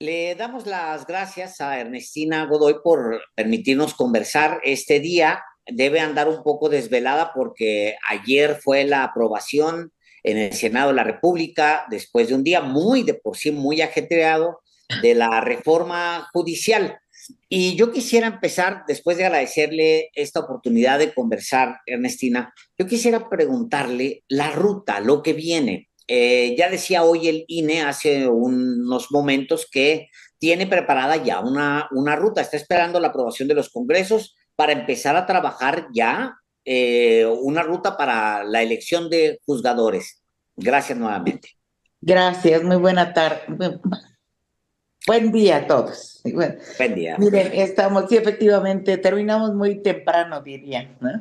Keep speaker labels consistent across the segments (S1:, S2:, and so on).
S1: Le damos las gracias a Ernestina Godoy por permitirnos conversar este día. Debe andar un poco desvelada porque ayer fue la aprobación en el Senado de la República, después de un día muy, de por sí, muy ajetreado, de la reforma judicial. Y yo quisiera empezar, después de agradecerle esta oportunidad de conversar, Ernestina, yo quisiera preguntarle la ruta, lo que viene. Ya decía hoy el INE hace unos momentos que tiene preparada ya una ruta, está esperando la aprobación de los congresos para empezar a trabajar ya una ruta para la elección de juzgadores. Gracias nuevamente.
S2: Gracias, muy buena tarde. Buen día a todos. Y bueno,
S1: Buen día.
S2: miren, estamos, sí, efectivamente, terminamos muy temprano, diría, ¿no?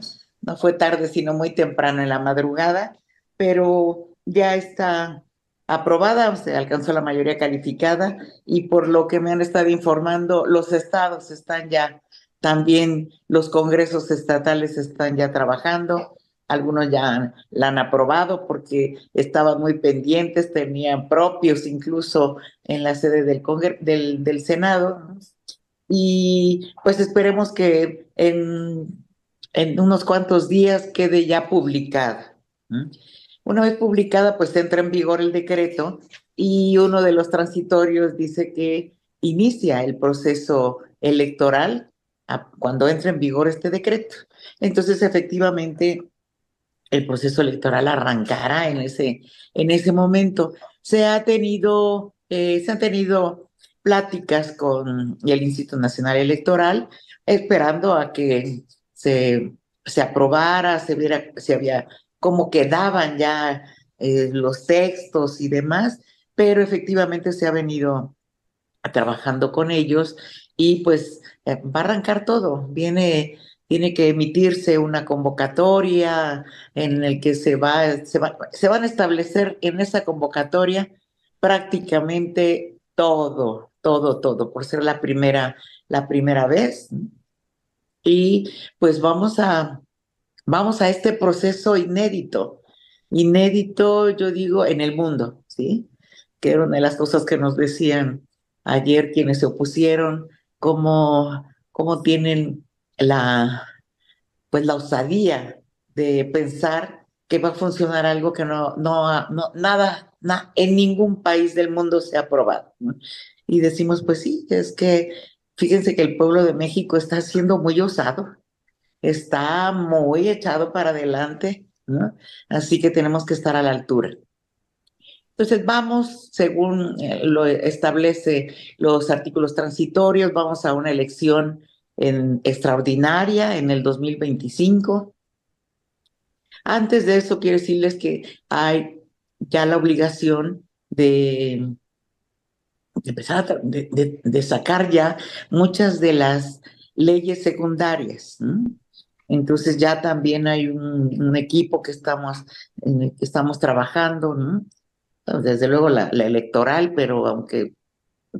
S2: No fue tarde, sino muy temprano en la madrugada, pero ya está aprobada, se alcanzó la mayoría calificada y por lo que me han estado informando, los estados están ya, también los congresos estatales están ya trabajando. Algunos ya la han aprobado porque estaban muy pendientes, tenían propios incluso en la sede del Senado, ¿no? Y pues esperemos que en unos cuantos días quede ya publicada, ¿no? Una vez publicada, pues entra en vigor el decreto y uno de los transitorios dice que inicia el proceso electoral cuando entre en vigor este decreto. Entonces, efectivamente, el proceso electoral arrancará en ese momento. Se han tenido pláticas con el Instituto Nacional Electoral, esperando a que se aprobara, se viera si había, cómo quedaban ya los textos y demás, pero efectivamente se ha venido trabajando con ellos y pues va a arrancar todo. Tiene que emitirse una convocatoria en el que se van a establecer en esa convocatoria prácticamente todo, por ser la primera vez. ¿No? Y pues vamos a este proceso inédito, yo digo, en el mundo, ¿sí? Que era una de las cosas que nos decían ayer quienes se opusieron, cómo tienen la, pues la osadía de pensar que va a funcionar algo que en ningún país del mundo se ha aprobado, ¿no? Y decimos, pues sí, es que fíjense que el pueblo de México está siendo muy osado, está muy echado para adelante, ¿no? Así que tenemos que estar a la altura. Entonces vamos, según lo establece los artículos transitorios, vamos a una elección extraordinaria en el 2025. Antes de eso, quiero decirles que hay ya la obligación de empezar de sacar ya muchas de las leyes secundarias, ¿no? Entonces ya también hay un equipo en el que estamos trabajando, ¿no? Desde luego la electoral, pero aunque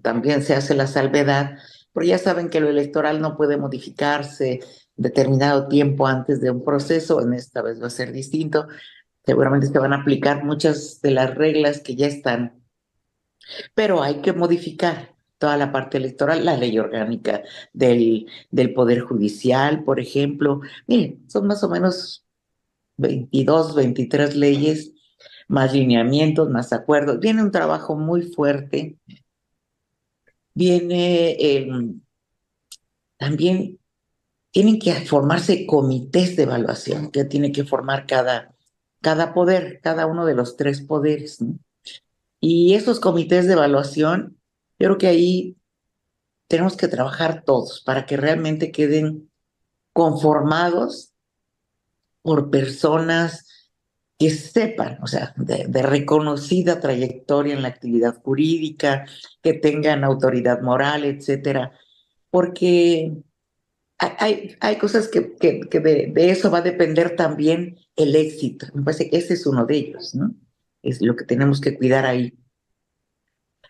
S2: también se hace la salvedad, porque ya saben que lo electoral no puede modificarse determinado tiempo antes de un proceso, en esta vez va a ser distinto, seguramente se van a aplicar muchas de las reglas que ya están, pero hay que modificar toda la parte electoral, la ley orgánica del Poder Judicial, por ejemplo. Miren, son más o menos 22, 23 leyes, más lineamientos, más acuerdos. Viene un trabajo muy fuerte. Viene también, tienen que formarse comités de evaluación que tiene que formar cada poder, cada uno de los tres poderes, ¿no? Y esos comités de evaluación, yo creo que ahí tenemos que trabajar todos para que realmente queden conformados por personas que sepan, o sea, de reconocida trayectoria en la actividad jurídica, que tengan autoridad moral, etcétera, porque hay cosas que de eso va a depender también el éxito. Me parece que ese es uno de ellos, ¿no? Es lo que tenemos que cuidar ahí.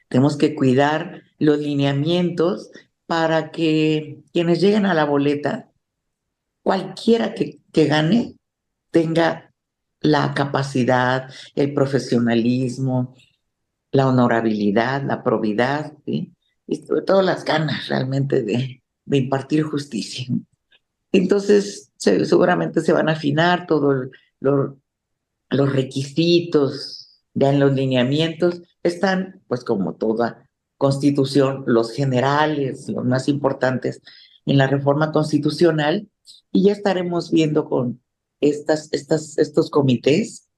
S2: Tenemos que cuidar los lineamientos para que quienes lleguen a la boleta, cualquiera que gane, tenga la capacidad, el profesionalismo, la honorabilidad, la probidad, ¿sí? y sobre todo las ganas realmente de impartir justicia. Entonces, seguramente se van a afinar todos los requisitos, ya en los lineamientos, están, pues como toda constitución, los generales, los más importantes en la reforma constitucional, y ya estaremos viendo con estos comités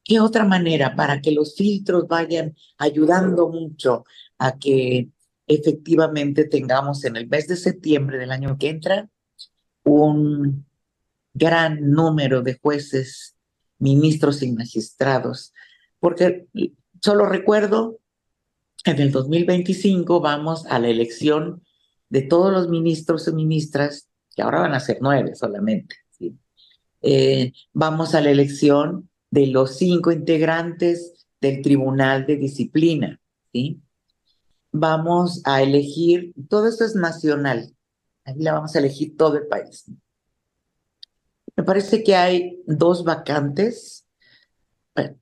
S2: qué otra manera para que los filtros vayan ayudando mucho a que efectivamente tengamos en el mes de septiembre del año que entra un gran número de jueces, ministros y magistrados, porque solo recuerdo, en el 2025 vamos a la elección de todos los ministros y ministras, que ahora van a ser 9 solamente, ¿sí? Vamos a la elección de los 5 integrantes del Tribunal de Disciplina, ¿sí? Vamos a elegir, todo esto es nacional, ahí la vamos a elegir todo el país. Me parece que hay 2 vacantes, bueno,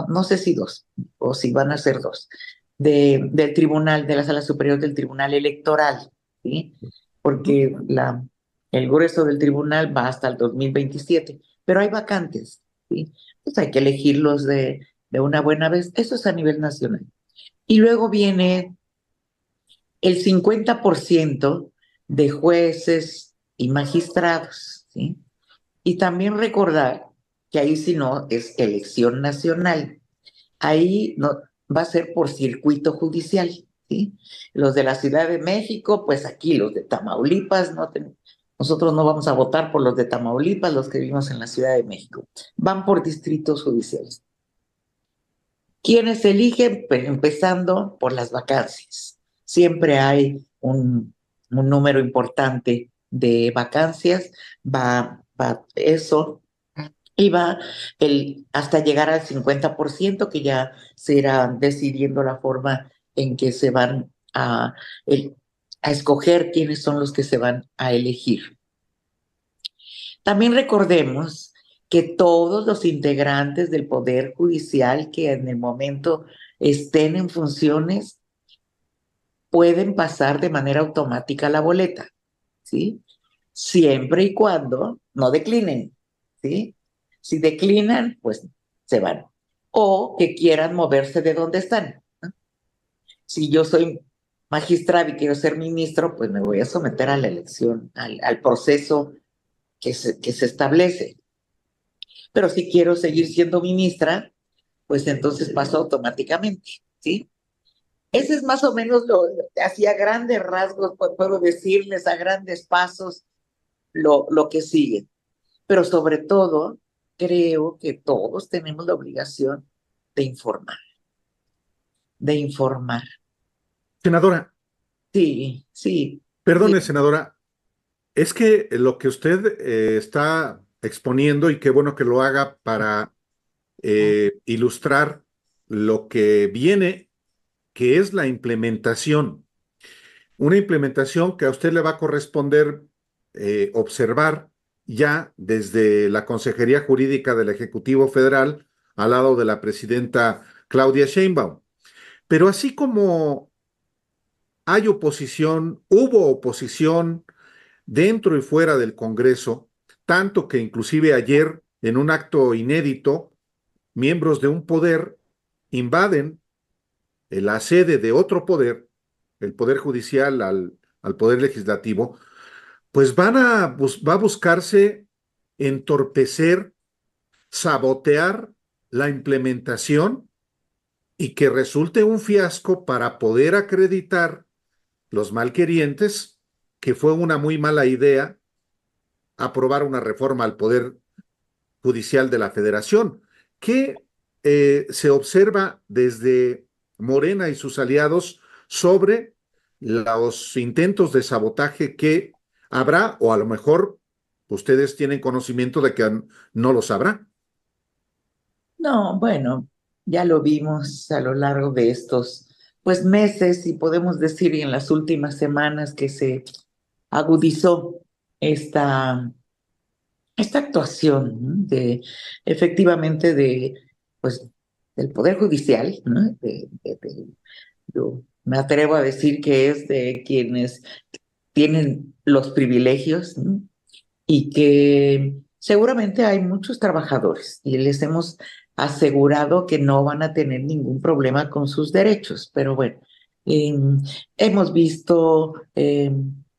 S2: no sé si 2, o si van a ser 2, del tribunal, de la Sala Superior del Tribunal Electoral, ¿sí? Porque el grueso del tribunal va hasta el 2027, pero hay vacantes, ¿sí? Pues hay que elegirlos de una buena vez, eso es a nivel nacional. Y luego viene el 50% de jueces y magistrados, ¿sí? Y también recordar que ahí si no es elección nacional, ahí no, va a ser por circuito judicial, ¿sí? Los de la Ciudad de México, pues aquí los de Tamaulipas, nosotros no vamos a votar por los de Tamaulipas, los que vivimos en la Ciudad de México, van por distritos judiciales. ¿Quiénes se eligen? Pues empezando por las vacancias. Siempre hay un número importante de vacancias, va eso y va hasta llegar al 50%, que ya se irá decidiendo la forma en que se van a escoger quiénes son los que se van a elegir. También recordemos que todos los integrantes del Poder Judicial que en el momento estén en funciones pueden pasar de manera automática la boleta, ¿sí? Siempre y cuando no declinen, ¿sí? Si declinan, pues se van. O que quieran moverse de donde están, ¿no? Si yo soy magistrado y quiero ser ministro, pues me voy a someter a la elección, al proceso que se establece. Pero si quiero seguir siendo ministra, pues entonces paso automáticamente, ¿sí? Ese es más o menos así a grandes rasgos, puedo decirles a grandes pasos lo que sigue. Pero sobre todo, creo que todos tenemos la obligación de informar, de informar.
S3: Senadora,
S2: Sí, sí, sí.
S3: perdone, senadora, es que lo que usted está exponiendo, y qué bueno que lo haga para ilustrar lo que viene, que es la implementación. Una implementación que a usted le va a corresponder observar ya desde la Consejería Jurídica del Ejecutivo Federal al lado de la presidenta Claudia Sheinbaum. Pero así como hay oposición, hubo oposición dentro y fuera del Congreso, tanto que inclusive ayer, en un acto inédito, miembros de un poder invaden la sede de otro poder, el Poder Judicial al Poder Legislativo, pues va a buscarse entorpecer, sabotear la implementación y que resulte un fiasco para poder acreditar los malquerientes que fue una muy mala idea aprobar una reforma al Poder Judicial de la Federación. ¿Qué se observa desde Morena y sus aliados sobre los intentos de sabotaje que habrá, o a lo mejor ustedes tienen conocimiento de que no los habrá?
S2: No, bueno, ya lo vimos a lo largo de estos, pues, meses y podemos decir en las últimas semanas que se agudizó esta esta actuación, ¿no? Efectivamente, pues, del Poder Judicial, ¿no? me atrevo a decir que es de quienes tienen los privilegios, ¿no? Y que seguramente hay muchos trabajadores y les hemos asegurado que no van a tener ningún problema con sus derechos, pero bueno, eh, hemos visto,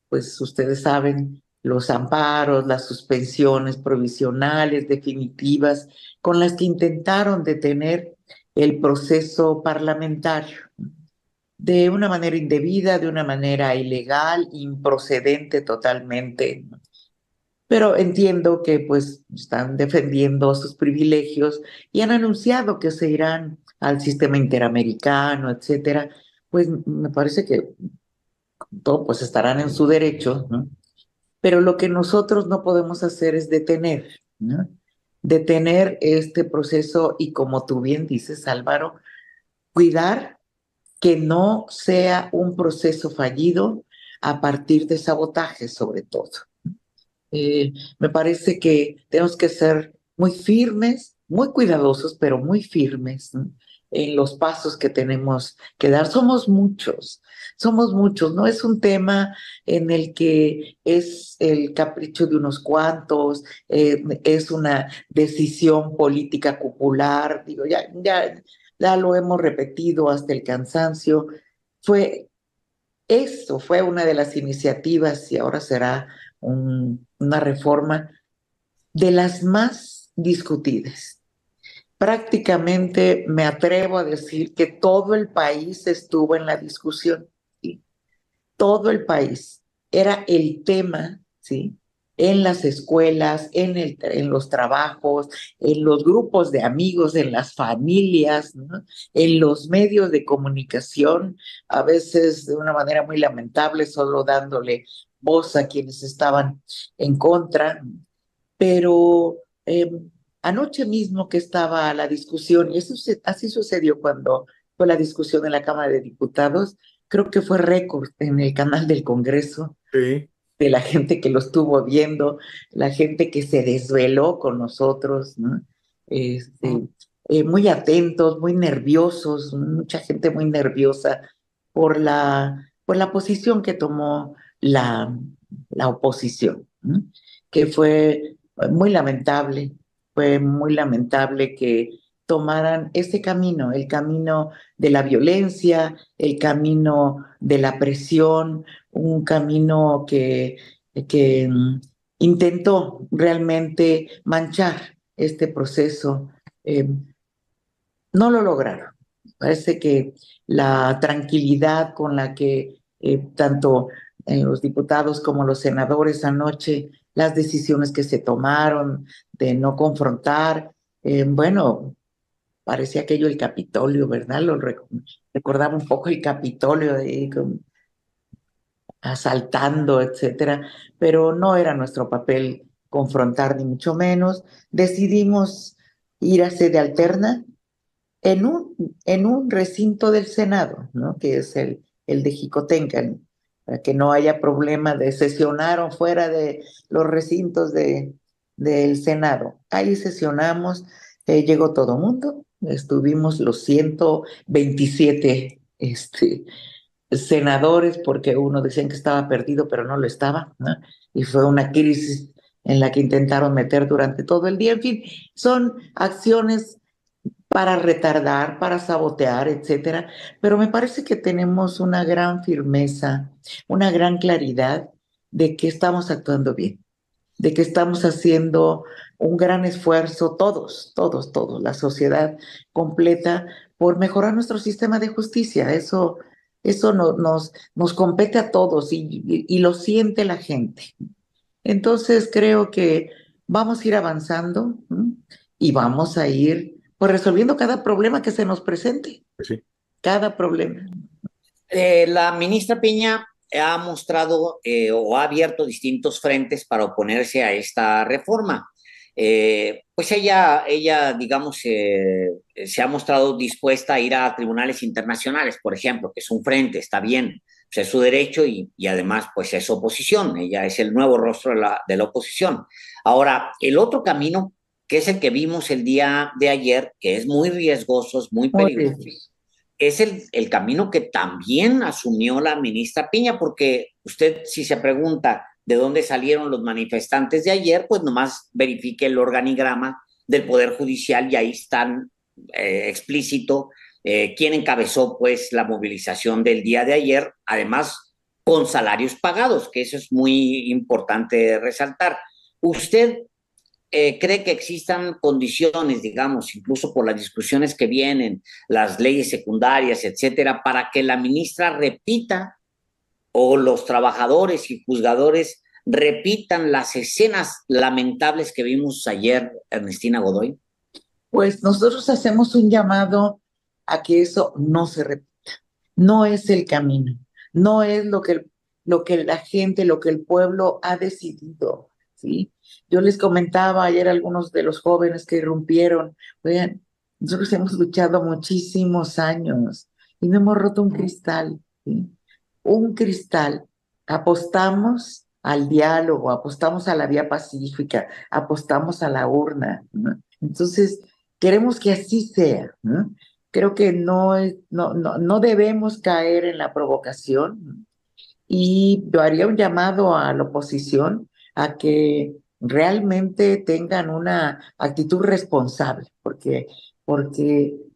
S2: pues ustedes saben, los amparos, las suspensiones provisionales, definitivas, con las que intentaron detener el proceso parlamentario de una manera indebida, de una manera ilegal, improcedente totalmente. Pero entiendo que pues están defendiendo sus privilegios y han anunciado que se irán al sistema interamericano, etcétera. Pues me parece que todo pues estarán en su derecho, ¿no? Pero lo que nosotros no podemos hacer es detener, ¿no? Detener este proceso y, como tú bien dices, Álvaro, cuidar que no sea un proceso fallido a partir de sabotaje, sobre todo. Me parece que tenemos que ser muy firmes, muy cuidadosos, pero muy firmes, ¿no? En los pasos que tenemos que dar. Somos muchos, no es un tema en el que es el capricho de unos cuantos, es una decisión política popular, digo, ya lo hemos repetido hasta el cansancio. Fue Eso fue una de las iniciativas y ahora será una reforma de las más discutidas. Prácticamente me atrevo a decir que todo el país estuvo en la discusión, ¿sí? Todo el país. Era el tema, ¿sí? En las escuelas, en los trabajos, en los grupos de amigos, en las familias, ¿no? En los medios de comunicación, a veces de una manera muy lamentable, solo dándole voz a quienes estaban en contra. Pero anoche mismo que estaba la discusión, y así sucedió cuando fue la discusión en la Cámara de Diputados, creo que fue récord en el canal del Congreso,
S3: Sí.
S2: de la gente que lo estuvo viendo, la gente que se desveló con nosotros, ¿no? Este, muy atentos, muy nerviosos, mucha gente muy nerviosa por la posición que tomó la oposición, ¿no? Que fue muy lamentable que tomaran ese camino, el camino de la violencia, el camino de la presión, un camino que intentó realmente manchar este proceso. Eh, no lo lograron. Parece que la tranquilidad con la que tanto los diputados como los senadores anoche, las decisiones que se tomaron de no confrontar, bueno, parecía aquello el Capitolio, ¿verdad? Recordaba un poco el Capitolio asaltando, etcétera, pero no era nuestro papel confrontar, ni mucho menos. Decidimos ir a sede alterna en un recinto del Senado, ¿no? Que es el de Jicotenca, para que no haya problema de sesionar fuera de los recintos del Senado. Ahí sesionamos, llegó todo mundo, estuvimos los 127 senadores, porque uno decían que estaba perdido, pero no lo estaba, ¿no? Y fue una crisis en la que intentaron meter durante todo el día. En fin, son acciones para retardar, para sabotear, etcétera. Pero me parece que tenemos una gran firmeza, una gran claridad de que estamos actuando bien, de que estamos haciendo un gran esfuerzo, todos, la sociedad completa, por mejorar nuestro sistema de justicia. Eso nos compete a todos y lo siente la gente. Entonces creo que vamos a ir avanzando, ¿no? Y vamos a ir pues resolviendo cada problema que se nos presente,
S3: Pues sí.
S2: cada problema.
S1: La ministra Piña ha mostrado o ha abierto distintos frentes para oponerse a esta reforma. Pues digamos, se ha mostrado dispuesta a ir a tribunales internacionales, por ejemplo, que es un frente, está bien, pues es su derecho y además pues es oposición, ella es el nuevo rostro de la oposición. Ahora, el otro camino, que es el que vimos el día de ayer, que es muy riesgoso, es muy
S2: Muy
S1: peligroso,
S2: bien.
S1: es el camino que también asumió la ministra Piña, porque usted si se pregunta de dónde salieron los manifestantes de ayer, pues nomás verifique el organigrama del Poder Judicial y ahí están explícito quién encabezó pues la movilización del día de ayer, además con salarios pagados, que eso es muy importante resaltar. ¿Usted cree que existan condiciones, digamos, incluso por las discusiones que vienen, las leyes secundarias, etcétera, para que la ministra repita o los trabajadores y juzgadores repitan las escenas lamentables que vimos ayer, Ernestina Godoy?
S2: Pues nosotros hacemos un llamado a que eso no se repita. No es el camino, no es lo que la gente, lo que el pueblo ha decidido, ¿sí? Yo les comentaba ayer a algunos de los jóvenes que irrumpieron, oigan, nosotros hemos luchado muchísimos años y no hemos roto un cristal, ¿sí? Un cristal. Apostamos al diálogo, apostamos a la vía pacífica, apostamos a la urna, ¿no? Entonces, queremos que así sea, ¿no? Creo que no debemos caer en la provocación y yo haría un llamado a la oposición a que realmente tengan una actitud responsable, porque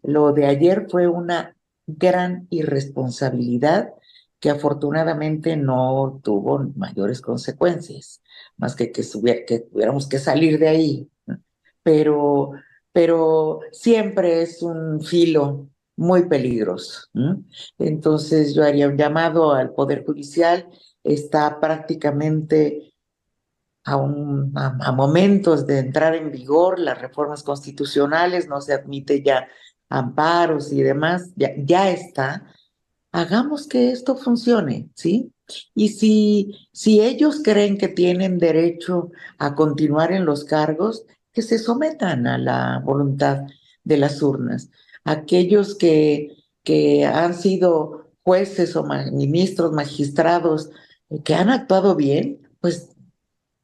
S2: lo de ayer fue una gran irresponsabilidad que afortunadamente no tuvo mayores consecuencias, más que tuviéramos que salir de ahí, ¿no? Pero, pero siempre es un filo muy peligroso, ¿no? Entonces yo haría un llamado al Poder Judicial, está prácticamente a momentos de entrar en vigor las reformas constitucionales, no se admite ya amparos y demás, ya está. Hagamos que esto funcione, ¿sí? Y si ellos creen que tienen derecho a continuar en los cargos, que se sometan a la voluntad de las urnas. Aquellos que han sido jueces o ministros, magistrados, que han actuado bien, pues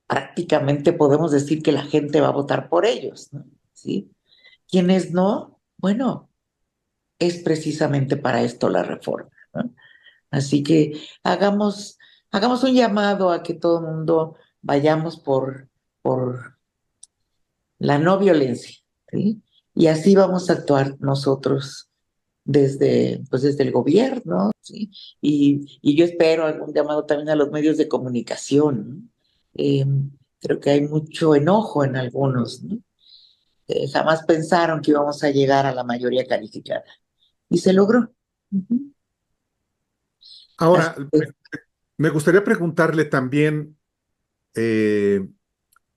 S2: prácticamente podemos decir que la gente va a votar por ellos, ¿no? ¿Sí? Quienes no, bueno, es precisamente para esto la reforma, ¿no? Así que hagamos, hagamos un llamado a que todo el mundo vayamos por la no violencia, ¿sí? Y así vamos a actuar nosotros pues desde el gobierno, ¿sí? Y yo espero algún llamado también a los medios de comunicación, ¿no? Creo que hay mucho enojo en algunos, ¿no? Jamás pensaron que íbamos a llegar a la mayoría calificada. Y se logró. Ujú. Así
S3: Ahora,
S2: que,
S3: me gustaría preguntarle también, eh,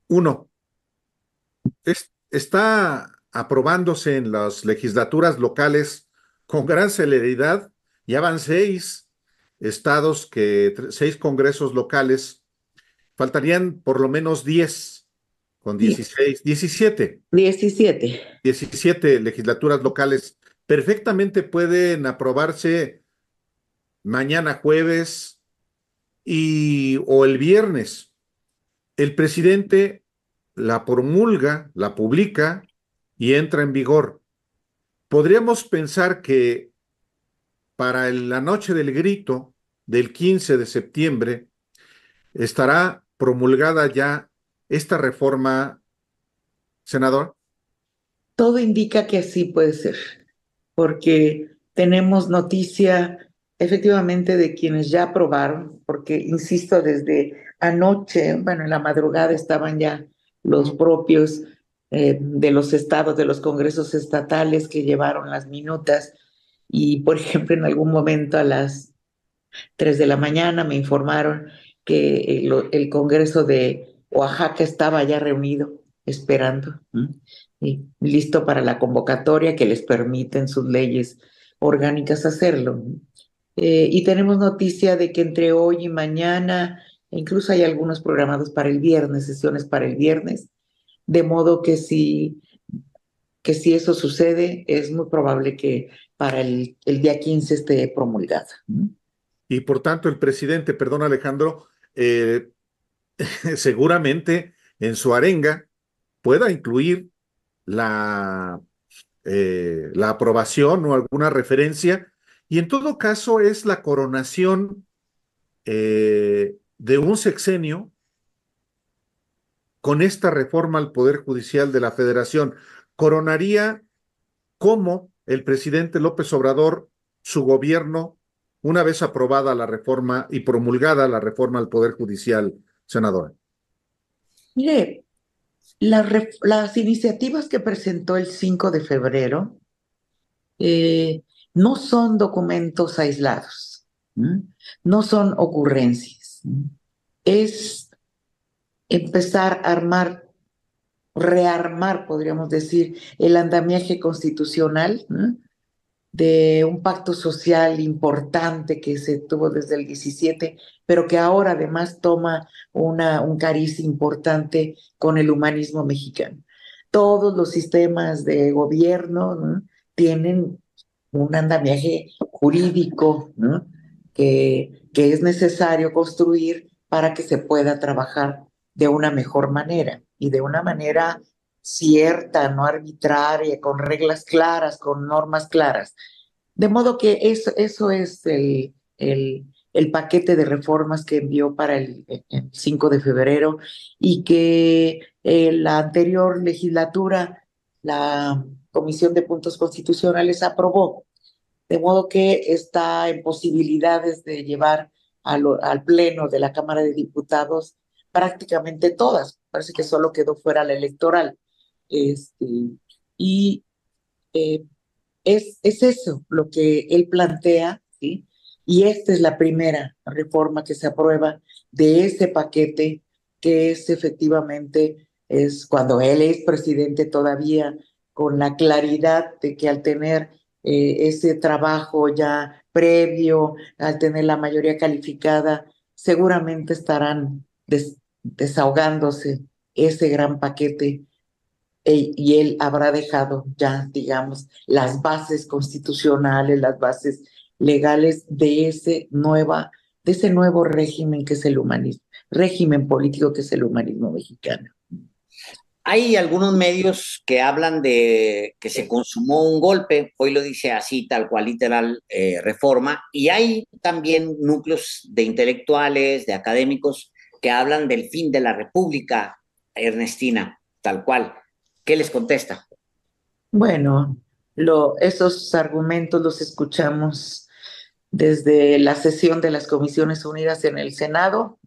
S3: uno, está aprobándose en las legislaturas locales con gran celeridad. Ya van seis estados seis congresos locales. Faltarían por lo menos 10 con
S2: sí,
S3: 16, 17,
S2: 17.
S3: 17 legislaturas locales. Perfectamente pueden aprobarse mañana jueves o el viernes. El presidente la promulga, la publica y entra en vigor. Podríamos pensar que para la noche del grito del 15 de septiembre estará promulgada ya esta reforma, senador.
S2: Todo indica que así puede ser, porque tenemos noticia efectivamente de quienes ya aprobaron, porque, insisto, desde anoche, bueno, en la madrugada estaban ya los propios de los estados, de los congresos estatales que llevaron las minutas y, por ejemplo, en algún momento a las 3 de la mañana me informaron que el Congreso de Oaxaca estaba ya reunido, esperando, ¿no? Y listo para la convocatoria que les permiten sus leyes orgánicas hacerlo, ¿no? Y tenemos noticia de que entre hoy y mañana, incluso hay algunos programados para el viernes, sesiones para el viernes, de modo que si eso sucede, es muy probable que para el día 15 esté promulgada, ¿no?
S3: Y por tanto, el presidente, perdón Alejandro, seguramente en su arenga pueda incluir la la aprobación o alguna referencia, y en todo caso es la coronación de un sexenio con esta reforma al Poder Judicial de la Federación. Coronaría cómo el presidente López Obrador, su gobierno, una vez aprobada la reforma y promulgada la reforma al Poder Judicial, senadora.
S2: Mire, las iniciativas que presentó el 5 de febrero no son documentos aislados, no son ocurrencias. Es empezar a rearmar, podríamos decir, el andamiaje constitucional, ¿no?, de un pacto social importante que se tuvo desde el 17, pero que ahora además toma un cariz importante con el humanismo mexicano. Todos los sistemas de gobierno, ¿no?, tienen un andamiaje jurídico, ¿no?, que es necesario construir para que se pueda trabajar de una mejor manera y de una manera cierta, no arbitraria, con reglas claras, con normas claras. De modo que eso es el paquete de reformas que envió para el 5 de febrero y que la anterior legislatura, la Comisión de Puntos Constitucionales, aprobó. De modo que está en posibilidades de llevar al Pleno de la Cámara de Diputados prácticamente todas. Parece que solo quedó fuera la electoral. Y es eso lo que él plantea, ¿sí? Y esta es la primera reforma que se aprueba de ese paquete, que es efectivamente, es cuando él es presidente todavía, con la claridad de que al tener ese trabajo ya previo, al tener la mayoría calificada, seguramente estarán desahogándose ese gran paquete, y él habrá dejado ya, digamos, las bases constitucionales, las bases legales de ese nuevo régimen que es el humanismo, régimen político que es el humanismo mexicano.
S1: Hay algunos medios que hablan de que se consumó un golpe, hoy lo dice así, tal cual, literal, reforma, y hay también núcleos de intelectuales, de académicos, que hablan del fin de la República, Ernestina, tal cual. ¿Qué les contesta?
S2: Bueno, esos argumentos los escuchamos desde la sesión de las Comisiones Unidas en el Senado,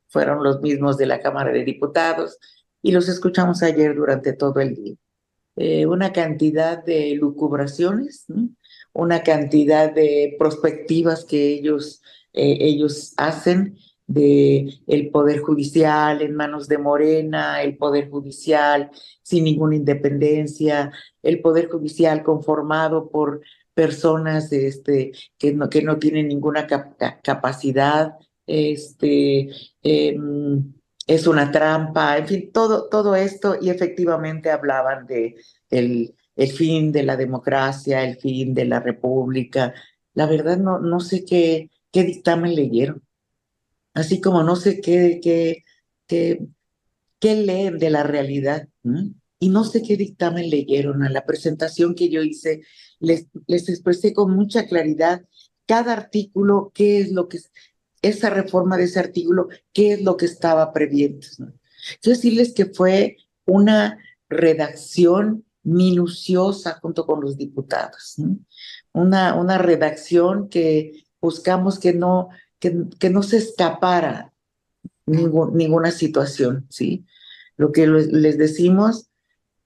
S2: fueron los mismos de la Cámara de Diputados, y los escuchamos ayer durante todo el día. Una cantidad de lucubraciones, ¿no?, una cantidad de prospectivas que ellos hacen de el Poder Judicial en manos de Morena, el Poder Judicial sin ninguna independencia, el Poder Judicial conformado por personas que no tienen ninguna capacidad, es una trampa, en fin, todo esto, y efectivamente hablaban de el fin de la democracia, el fin de la república. La verdad no sé qué dictamen leyeron, así como no sé qué leen de la realidad, ¿no? Y no sé qué dictamen leyeron. A la presentación que yo hice, les expresé con mucha claridad cada artículo, qué es lo que esa reforma de ese artículo, qué es lo que estaba previendo, ¿no? Quiero decirles que fue una redacción minuciosa junto con los diputados, ¿no? Una redacción que buscamos que no se escapara ninguna situación, ¿sí? Lo que les decimos,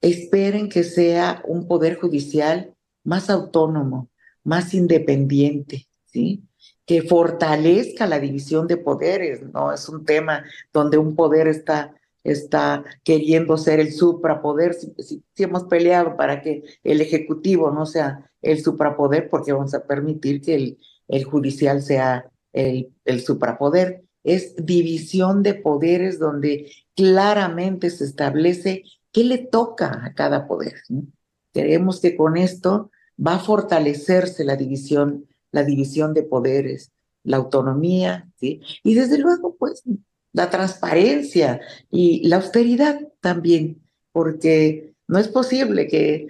S2: esperen que sea un poder judicial más autónomo, más independiente, ¿sí?, que fortalezca la división de poderes. No es un tema donde un poder está queriendo ser el suprapoder. Si hemos peleado para que el ejecutivo no sea el suprapoder, porque vamos a permitir que el judicial sea el suprapoder. Es división de poderes donde claramente se establece qué le toca a cada poder, ¿no? Creemos que con esto va a fortalecerse la división de poderes, la autonomía, ¿sí? Y desde luego, pues, la transparencia y la austeridad también, porque no es posible que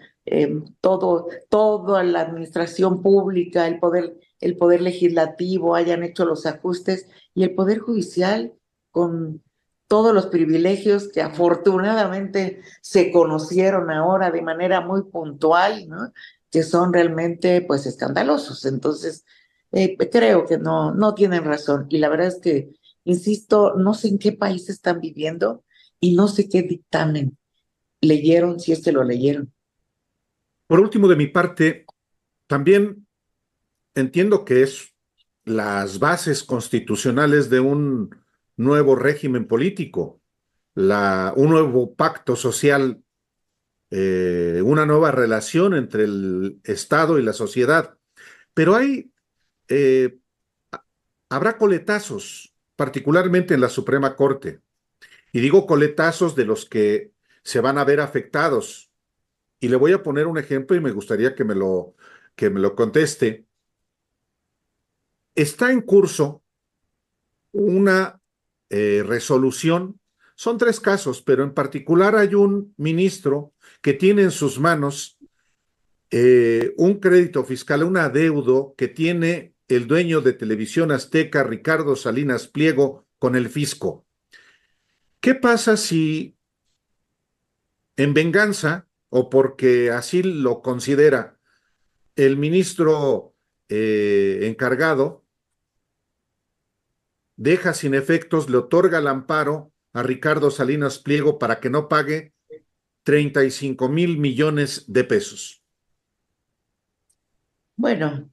S2: toda la administración pública, el poder legislativo hayan hecho los ajustes y el poder judicial con todos los privilegios que afortunadamente se conocieron ahora de manera muy puntual, ¿no? Que son realmente pues escandalosos. Entonces, creo que no tienen razón. Y la verdad es que, insisto, no sé en qué país están viviendo y no sé qué dictamen leyeron, si es que lo leyeron.
S3: Por último, de mi parte, también entiendo que es las bases constitucionales de un nuevo régimen político, un nuevo pacto social, una nueva relación entre el Estado y la sociedad. Pero eh, habrá coletazos, particularmente en la Suprema Corte. Y digo coletazos de los que se van a ver afectados. Y le voy a poner un ejemplo y me gustaría que me lo conteste. Está en curso una resolución. Son tres casos, pero en particular hay un ministro que tiene en sus manos un crédito fiscal, un adeudo que tiene el dueño de Televisión Azteca, Ricardo Salinas Pliego, con el fisco. ¿Qué pasa si en venganza, o porque así lo considera el ministro encargado, deja sin efectos, le otorga el amparo a Ricardo Salinas Pliego para que no pague 35,000 millones de pesos?
S2: Bueno,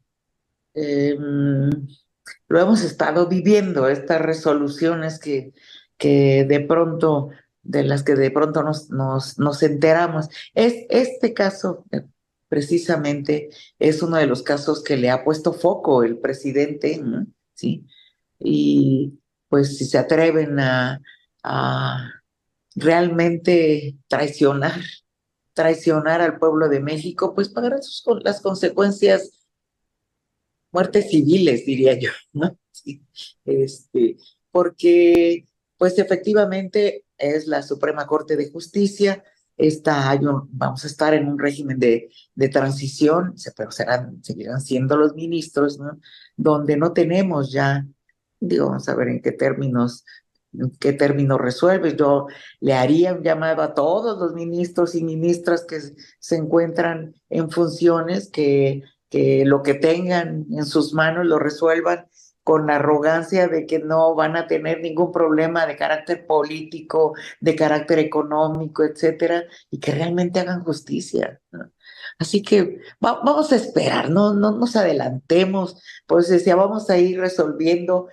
S2: lo hemos estado viviendo, estas resoluciones que de pronto, de las que de pronto nos enteramos. Este caso, precisamente, es uno de los casos que le ha puesto foco el presidente, ¿no? Sí. Y pues si se atreven a realmente traicionar al pueblo de México, pues pagarán las consecuencias, muertes civiles, diría yo, ¿no? Sí. Porque, pues efectivamente es la Suprema Corte de Justicia, vamos a estar en un régimen de transición, pero seguirán siendo los ministros, ¿no? Donde no tenemos ya, digo, vamos a ver en qué términos resuelve. Yo le haría un llamado a todos los ministros y ministras que se encuentran en funciones que lo que tengan en sus manos lo resuelvan con la arrogancia de que no van a tener ningún problema de carácter político, de carácter económico, etcétera, y que realmente hagan justicia, ¿no? Así que vamos a esperar, no nos adelantemos, pues decía, vamos a ir resolviendo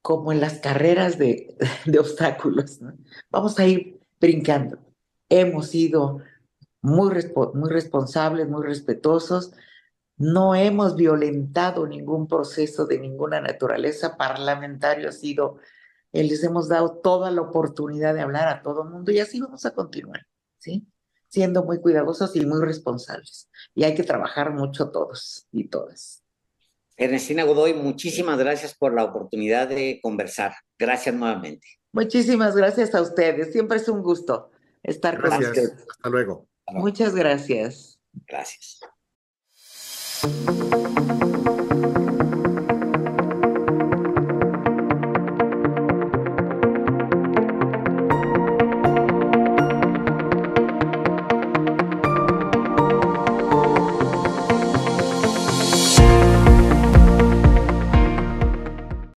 S2: como en las carreras de obstáculos, ¿no? Vamos a ir brincando. Hemos sido muy responsables, muy respetuosos, no hemos violentado ningún proceso de ninguna naturaleza parlamentario, les hemos dado toda la oportunidad de hablar a todo el mundo y así vamos a continuar, ¿sí? Siendo muy cuidadosos y muy responsables. Y hay que trabajar mucho todos y todas.
S1: Ernestina Godoy, muchísimas gracias por la oportunidad de conversar. Gracias nuevamente.
S2: Muchísimas gracias a ustedes. Siempre es un gusto estar con
S3: Gracias.
S2: ustedes.
S3: Hasta luego.
S2: Muchas gracias.
S1: Gracias.